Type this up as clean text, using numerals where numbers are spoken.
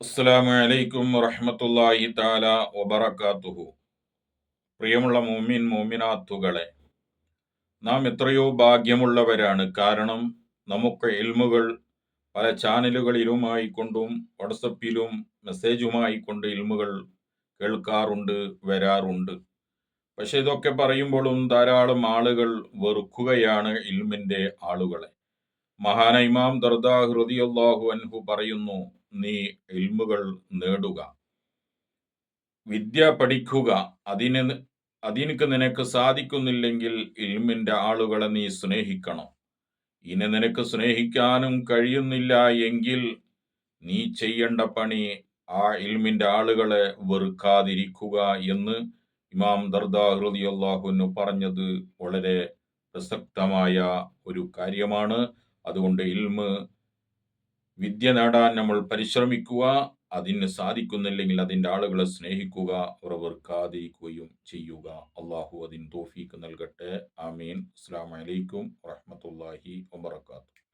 അസ്സലാമു അലൈക്കും വറഹ്മത്തുള്ളാഹി തആല വബറകാതുഹു. പ്രിയമുള്ള മോമിനാത്തുകളെ, നാം എത്രയോ ഭാഗ്യമുള്ളവരാണ്. കാരണം നമുക്ക് ഇൽമുകൾ പല ചാനലുകളിലുമായി കൊണ്ടും വാട്സപ്പിലും മെസ്സേജുമായി കൊണ്ട് ഇൽമുകൾ കേൾക്കാറുണ്ട്, വരാറുണ്ട്. പക്ഷെ ഇതൊക്കെ പറയുമ്പോഴും ധാരാളം ആളുകൾ വെറുക്കുകയാണ് ഇൽമിന്റെ ആളുകളെ. മഹാന ഇമാം ദർദാഹ് റളിയല്ലാഹു അൻഹു പറയുന്നു, നീ ഇൽമുകൾ നേടുക, വിദ്യ പഠിക്കുക. അതിനക്ക് നിനക്ക് സാധിക്കുന്നില്ലെങ്കിൽ ഇൽമിന്റെ ആളുകളെ നീ സ്നേഹിക്കണം. ഇനി നിനക്ക് സ്നേഹിക്കാനും കഴിയുന്നില്ല എങ്കിൽ നീ ചെയ്യേണ്ട പണി ആ ഇൽമിന്റെ ആളുകളെ വെറുക്കാതിരിക്കുക എന്ന് ഇമാം ദർദാഹ് റളിയല്ലാഹു അൻഹു പറഞ്ഞത് വളരെ പ്രസക്തമായ ഒരു കാര്യമാണ്. അതുകൊണ്ട് വിദ്യ നേടാൻ നമ്മൾ പരിശ്രമിക്കുക. അതിന് സാധിക്കുന്നില്ലെങ്കിൽ അതിൻ്റെ ആളുകളെ സ്നേഹിക്കുക, അവർ വെറുക്കാതിരിക്കുകയും ചെയ്യുക. അള്ളാഹു അതിന് തൗഫീഖ് നൽകട്ടെ. ആമീൻ. അസ്സലാമു അലൈക്കും വറഹ്മത്തുള്ളാഹി വബറകാതുഹു.